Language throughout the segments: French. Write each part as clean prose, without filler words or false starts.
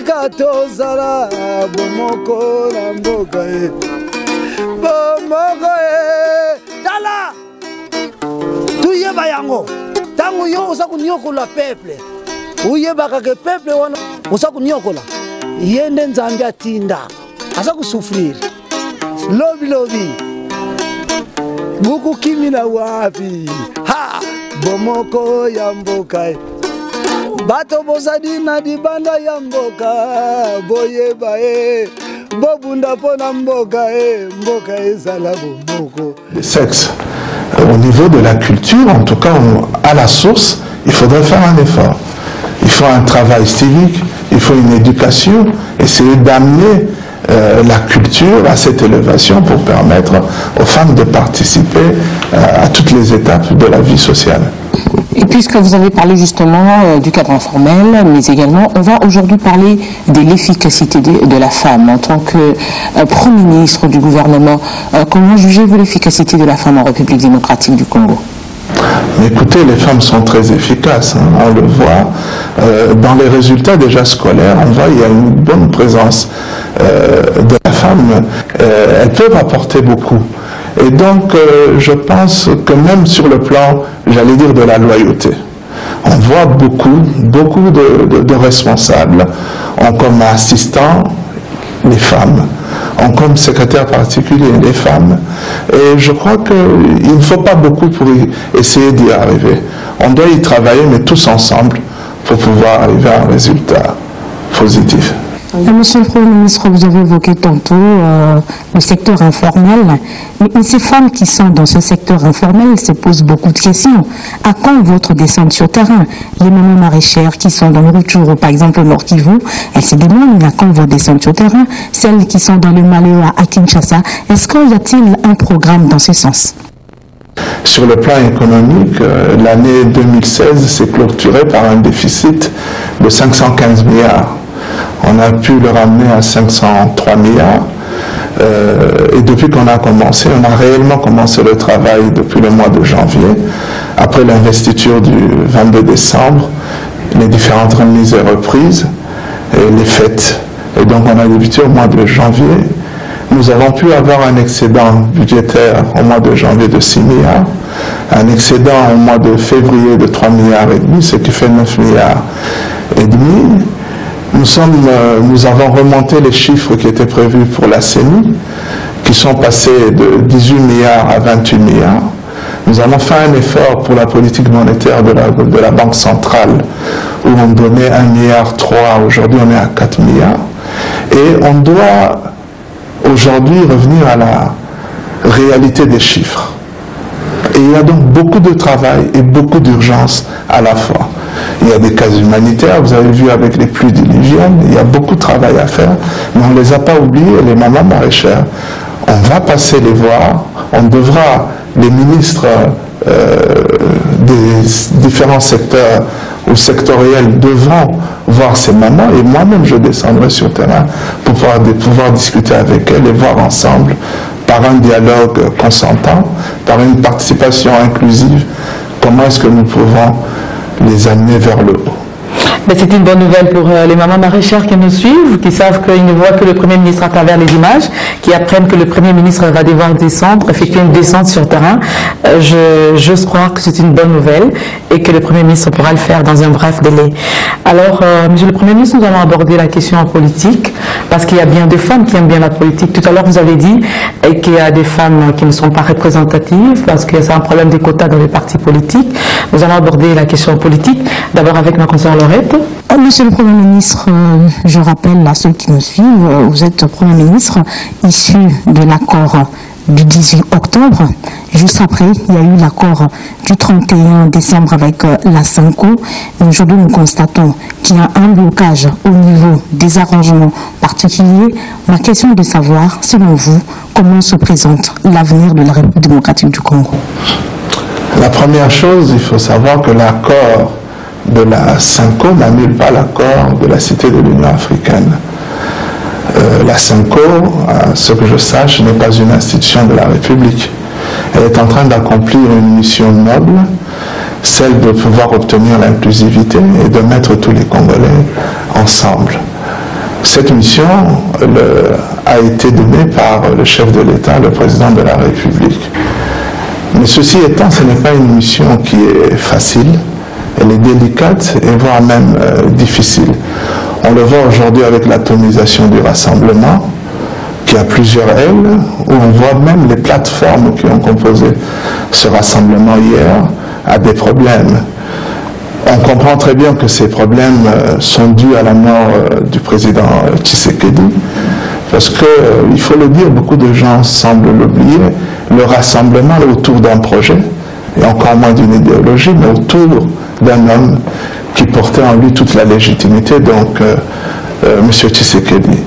tika tozala bomoko na mboka e bomoko e tala tuyeba yango tango yo oza kunyokola peuple uyebaka ke peuple wana oza kunyokola yende nzambe atinda aza kusufriri lobi buku kimi na wapi ha bomoko ya mboka e bato bozadi na dibanda ya mboka boyeba e bobunda pona mboka e mboka ezala bomoko. Les sexes, au niveau de la culture, en tout cas à la source, il faudrait faire un effort. Il faut un travail civique, il faut une éducation, essayer d'amener la culture à cette élévation pour permettre aux femmes de participer à toutes les étapes de la vie sociale. Et puisque vous avez parlé justement du cadre informel, mais également, on va aujourd'hui parler de l'efficacité de la femme. En tant que Premier ministre du gouvernement, comment jugez-vous l'efficacité de la femme en République démocratique du Congo? Écoutez, les femmes sont très efficaces, hein, on le voit. Dans les résultats déjà scolaires, on voit qu'il y a une bonne présence de la femme. Elles peuvent apporter beaucoup. Et donc, je pense que même sur le plan, j'allais dire, de la loyauté, on voit beaucoup de responsables ont comme assistants les femmes, ont comme secrétaire particulier les femmes. Et je crois qu'il ne faut pas beaucoup pour essayer d'y arriver. On doit y travailler, mais tous ensemble, pour pouvoir arriver à un résultat positif. Monsieur le Premier ministre, vous avez évoqué tantôt le secteur informel, mais ces femmes qui sont dans ce secteur informel se posent beaucoup de questions. À quand votre descente sur terrain? Les mamans maraîchères qui sont dans le Rutshuru, par exemple au Nord Kivu, elles se demandent à quand votre descente sur terrain. Celles qui sont dans le Maléwa à Kinshasa, est-ce qu'il y a-t-il un programme dans ce sens? Sur le plan économique, l'année 2016 s'est clôturée par un déficit de 515 milliards. On a pu le ramener à 503 milliards. Et depuis qu'on a commencé, on a réellement commencé le travail depuis le mois de janvier. Après l'investiture du 22 décembre, les différentes remises et reprises, et les fêtes. Et donc on a débuté au mois de janvier. Nous avons pu avoir un excédent budgétaire au mois de janvier de 6 milliards, un excédent au mois de février de 3 milliards et demi, ce qui fait 9 milliards et demi. Nous avons remonté les chiffres qui étaient prévus pour la CENI, qui sont passés de 18 milliards à 28 milliards. Nous avons fait un effort pour la politique monétaire de la Banque centrale, où on donnait 1,3 milliard, aujourd'hui on est à 4 milliards. Et on doit aujourd'hui revenir à la réalité des chiffres. Et il y a donc beaucoup de travail et beaucoup d'urgence à la fois. Il y a des cas humanitaires, vous avez vu avec les pluies diluviennes, il y a beaucoup de travail à faire, mais on ne les a pas oubliés, les mamans maraîchères. On va passer les voir, on devra, les ministres des différents secteurs ou sectoriels devront voir ces mamans, et moi-même je descendrai sur le terrain pour pouvoir discuter avec elles et voir ensemble, par un dialogue consentant, par une participation inclusive, comment est-ce que nous pouvons les amener vers le haut. C'est une bonne nouvelle pour les mamans maraîchères qui nous suivent, qui savent qu'ils ne voient que le Premier ministre à travers les images, qui apprennent que le Premier ministre va devoir descendre, effectuer une descente sur terrain. J'ose croire que c'est une bonne nouvelle et que le Premier ministre pourra le faire dans un bref délai. Alors, Monsieur le Premier ministre, nous allons aborder la question en politique, parce qu'il y a bien des femmes qui aiment bien la politique. Tout à l'heure, vous avez dit qu'il y a des femmes qui ne sont pas représentatives, parce que c'est un problème des quotas dans les partis politiques. Nous allons aborder la question politique, d'abord avec ma consoeur Laurette. Monsieur le Premier ministre, je rappelle à ceux qui nous suivent, vous êtes Premier ministre issu de l'accord du 18 octobre. Juste après, il y a eu l'accord du 31 décembre avec la SENCO. Mais aujourd'hui, nous constatons qu'il y a un blocage au niveau des arrangements particuliers. Ma question est de savoir, selon vous, comment se présente l'avenir de la République démocratique du Congo? La première chose, il faut savoir que l'accord de la SENCO n'annule pas l'accord de la Cité de l'Union africaine. La SENCO, à ce que je sache, n'est pas une institution de la République. Elle est en train d'accomplir une mission noble, celle de pouvoir obtenir l'inclusivité et de mettre tous les Congolais ensemble. Cette mission a été donnée par le chef de l'État, le président de la République. Mais ceci étant, ce n'est pas une mission qui est facile, elle est délicate et voire même difficile. On le voit aujourd'hui avec l'atomisation du rassemblement, qui a plusieurs ailes, où on voit même les plateformes qui ont composé ce rassemblement hier à des problèmes. On comprend très bien que ces problèmes sont dus à la mort du président Tshisekedi, parce que, il faut le dire, beaucoup de gens semblent l'oublier, le rassemblement est autour d'un projet, et encore moins d'une idéologie, mais autour d'un homme qui portait en lui toute la légitimité, donc M. Tshisekedi.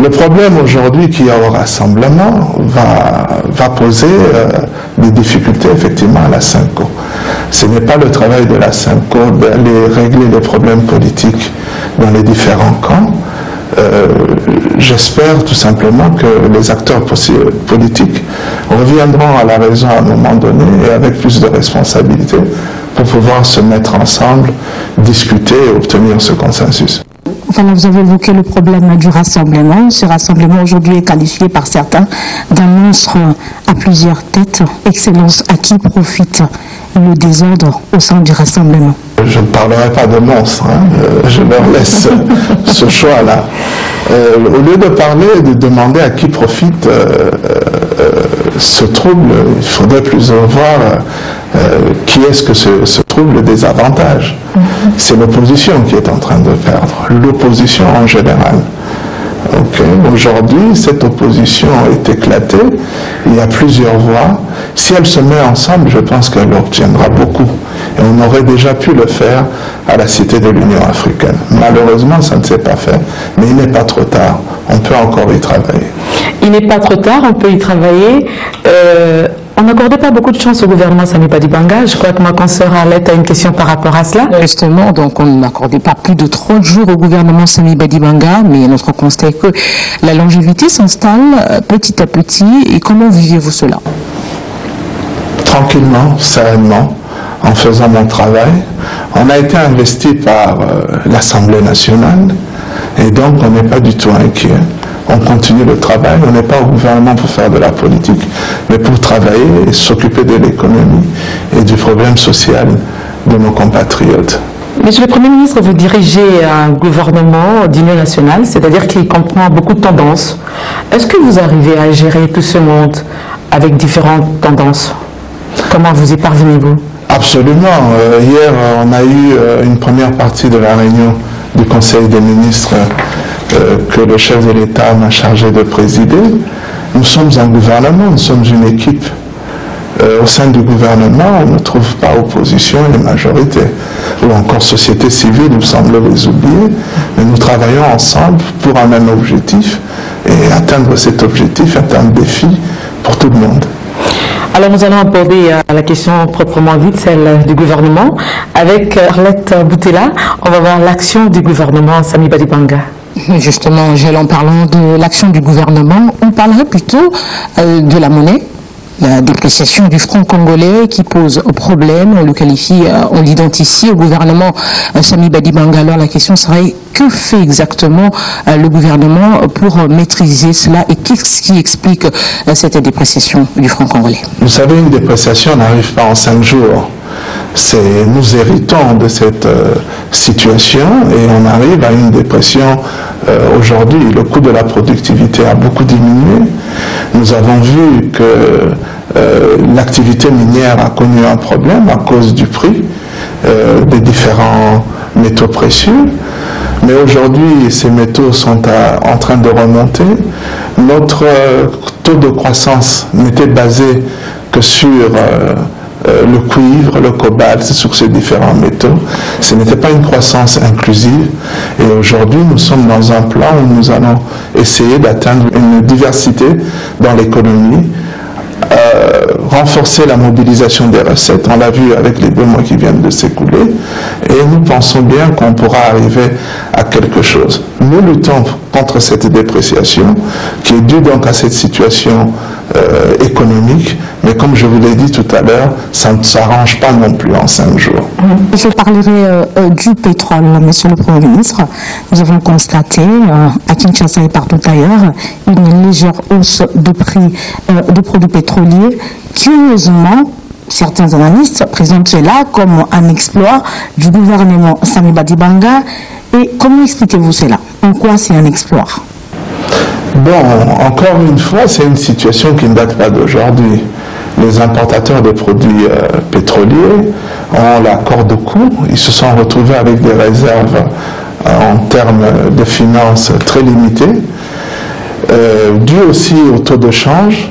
Le problème aujourd'hui qu'il y a au rassemblement va poser des difficultés effectivement à la SYNCO. Ce n'est pas le travail de la SYNCO d'aller régler les problèmes politiques dans les différents camps. J'espère tout simplement que les acteurs politiques reviendront à la raison à un moment donné et avec plus de responsabilité pour pouvoir se mettre ensemble, discuter et obtenir ce consensus. Voilà, vous avez évoqué le problème du rassemblement. Ce rassemblement aujourd'hui est qualifié par certains d'un monstre à plusieurs têtes. Excellence, à qui profite le désordre au sein du rassemblement? Je ne parlerai pas de monstre, hein. Je leur laisse ce choix-là. Au lieu de parler et de demander à qui profite ce trouble, il faudrait plutôt voir qui est-ce que ce trouble désavantage. C'est l'opposition qui est en train de perdre, l'opposition en général. Aujourd'hui, cette opposition est éclatée, il y a plusieurs voix. Si elle se met ensemble, je pense qu'elle obtiendra beaucoup. Et on aurait déjà pu le faire à la Cité de l'Union africaine. Malheureusement, ça ne s'est pas fait, mais il n'est pas trop tard. On peut encore y travailler. Il n'est pas trop tard, on peut y travailler. On n'accordait pas beaucoup de chance au gouvernement Samy Badibanga. Je crois que ma consoeur Arlette a une question par rapport à cela. Justement, donc on n'accordait pas plus de 30 jours au gouvernement Samy Badibanga, mais notre constat est que la longévité s'installe petit à petit. Et comment vivez-vous cela? Tranquillement, sereinement, en faisant mon travail. On a été investi par l'Assemblée nationale et donc on n'est pas du tout inquiet. On continue le travail, on n'est pas au gouvernement pour faire de la politique, mais pour travailler et s'occuper de l'économie et du problème social de nos compatriotes. Monsieur le Premier ministre, vous dirigez un gouvernement d'union nationale, c'est-à-dire qu'il comprend beaucoup de tendances. Est-ce que vous arrivez à gérer tout ce monde avec différentes tendances? Comment vous y parvenez-vous? Absolument. Hier, on a eu une première partie de la réunion du Conseil des ministres que le chef de l'État m'a chargé de présider. Nous sommes un gouvernement, nous sommes une équipe. Au sein du gouvernement, on ne trouve pas opposition et majorité. Ou encore société civile, nous semblons les oublier. Mais nous travaillons ensemble pour un même objectif. Et atteindre cet objectif est un défi pour tout le monde. Alors nous allons aborder la question proprement dite, celle du gouvernement. Avec Arlette Boutela, on va voir l'action du gouvernement Samy Badibanga. Justement, Angèle, en parlant de l'action du gouvernement, on parlerait plutôt de la monnaie, la dépréciation du franc congolais qui pose problème. On le qualifie, on l'identifie au gouvernement Samy Badibanga. Alors la question serait, que fait exactement le gouvernement pour maîtriser cela et qu'est-ce qui explique cette dépréciation du franc congolais? Vous savez, une dépréciation n'arrive pas en 5 jours. Nous héritons de cette situation et on arrive à une dépression. Aujourd'hui, le coût de la productivité a beaucoup diminué. Nous avons vu que l'activité minière a connu un problème à cause du prix des différents métaux précieux. Mais aujourd'hui, ces métaux sont en train de remonter. Notre taux de croissance n'était basé que sur le cuivre, le cobalt, sur ces différents métaux. Ce n'était pas une croissance inclusive. Et aujourd'hui, nous sommes dans un plan où nous allons essayer d'atteindre une diversité dans l'économie, renforcer la mobilisation des recettes. On l'a vu avec les 2 mois qui viennent de s'écouler. Et nous pensons bien qu'on pourra arriver à quelque chose. Nous luttons contre cette dépréciation qui est due donc à cette situation économique, mais comme je vous l'ai dit tout à l'heure, ça ne s'arrange pas non plus en 5 jours. Je parlerai du pétrole, monsieur le Premier ministre. Nous avons constaté à Kinshasa et partout ailleurs une légère hausse de prix de produits pétroliers. Curieusement, certains analystes présentent cela comme un exploit du gouvernement Sami Badibanga. Et comment expliquez-vous cela? En quoi c'est un exploit? Bon, encore une fois, c'est une situation qui ne date pas d'aujourd'hui. Les importateurs de produits pétroliers ont la corde au cou. Ils se sont retrouvés avec des réserves en termes de finances très limitées, dû aussi au taux de change.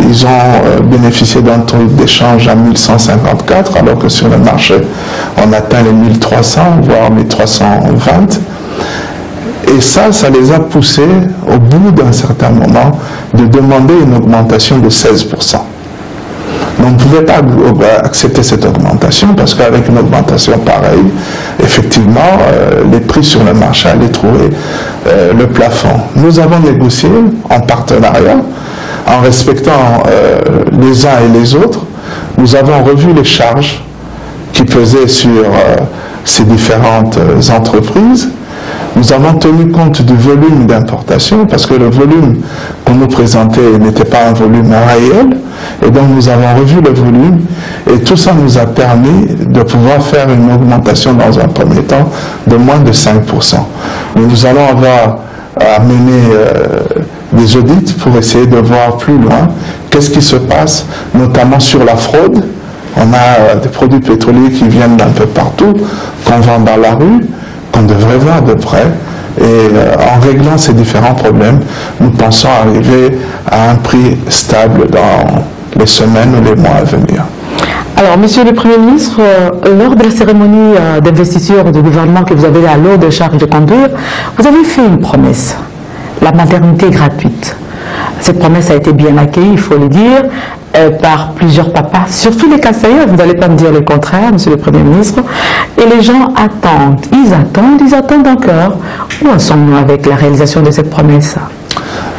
Ils ont bénéficié d'un taux d'échange à 1154, alors que sur le marché, on atteint les 1300, voire 1320. Et ça les a poussés, au bout d'un certain moment, de demander une augmentation de 16%. On ne pouvait pas accepter cette augmentation parce qu'avec une augmentation pareille, effectivement, les prix sur le marché allaient trouver le plafond. Nous avons négocié en partenariat, en respectant les uns et les autres. Nous avons revu les charges qui pesaient sur ces différentes entreprises. Nous avons tenu compte du volume d'importation parce que le volume qu'on nous présentait n'était pas un volume réel. Et donc nous avons revu le volume et tout ça nous a permis de pouvoir faire une augmentation dans un premier temps de moins de 5%. Mais nous allons avoir à mener des audits pour essayer de voir plus loin qu'est-ce qui se passe, notamment sur la fraude. On a des produits pétroliers qui viennent d'un peu partout, qu'on vend dans la rue, qu'on devrait voir de près. Et en réglant ces différents problèmes, nous pensons arriver à un prix stable dans les semaines ou les mois à venir. Alors, Monsieur le Premier ministre, lors de la cérémonie d'investiture du gouvernement que vous avez à lourde charge de conduire, vous avez fait une promesse, la maternité gratuite. Cette promesse a été bien accueillie, il faut le dire, par plusieurs papas, surtout les Kassaïens, vous n'allez pas me dire le contraire, Monsieur le Premier ministre, et les gens attendent, ils attendent encore. Où en sommes-nous avec la réalisation de cette promesse?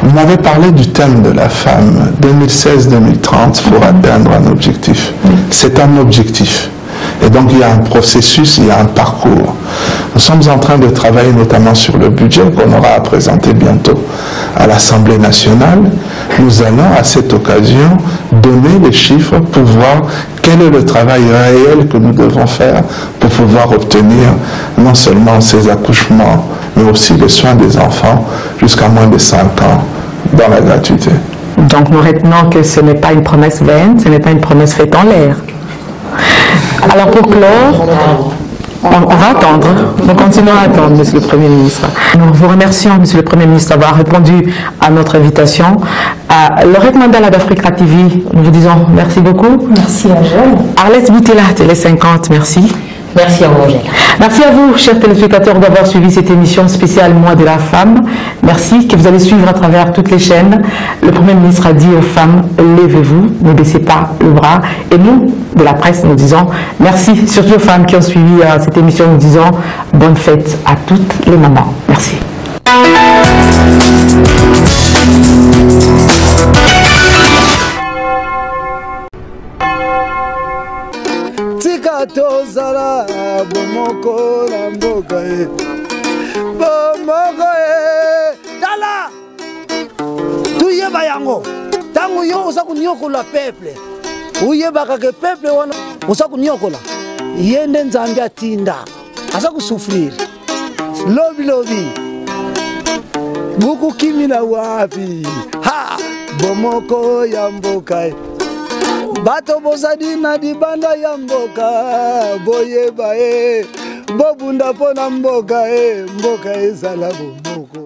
Vous m'avez parlé du thème de la femme, 2016-2030, pour atteindre un objectif. C'est un objectif. Et donc il y a un processus, il y a un parcours. Nous sommes en train de travailler notamment sur le budget qu'on aura à présenter bientôt à l'Assemblée nationale. Nous allons à cette occasion donner les chiffres pour voir quel est le travail réel que nous devons faire pour pouvoir obtenir non seulement ces accouchements, mais aussi les soins des enfants jusqu'à moins de 5 ans dans la gratuité. Donc nous retenons que ce n'est pas une promesse vaine, ce n'est pas une promesse faite en l'air. Alors pour clore, on va attendre, nous continuons à attendre, Monsieur le Premier ministre. Nous vous remercions, Monsieur le Premier ministre, d'avoir répondu à notre invitation. À Laurette Mandala d'Africa TV, nous vous disons merci beaucoup. Merci Angèle. Arlette Boutella, Télé 50, merci. Merci à vous Angèle. Merci à vous, chers téléspectateurs, d'avoir suivi cette émission spéciale Mois de la Femme. Merci, que vous allez suivre à travers toutes les chaînes. Le Premier ministre a dit aux femmes, levez-vous, ne baissez pas le bras. Et nous, de la presse, nous disons merci, surtout aux femmes qui ont suivi cette émission, nous disons bonne fête à toutes les mamans. Merci. Tika tozala bomoko na mboka e bomoko e tala tuyeba yango tango yo oza kunyokola peuple uyebaka ke peuple wana oza kunyokola ye nde nzambe atinda aza kusufriri lobi bukukimina wapi ha bomoko ya mboka e bato bozadi na dibanda ya mboka boyeba e bobunda pona mboka e mboka ezala bomoko